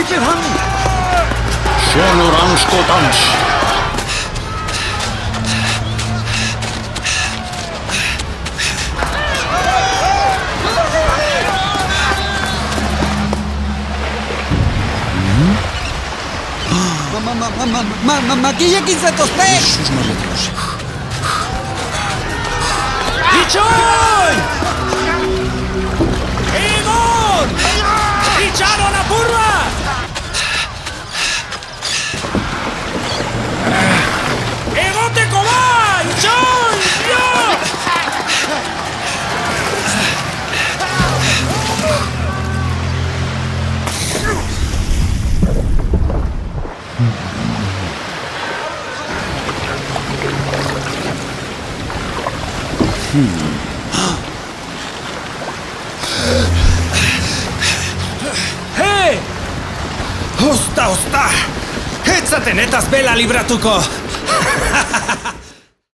Mittelhang! Schön orange-orange. Maquilla za to spek! Jezus Maria Dios. ¡Pichón! ¡Igor! ¡Pichado na burra! ¡Egote coba! ¡Pichón! Hei! Osta! Etzaten etaz bela libratuko!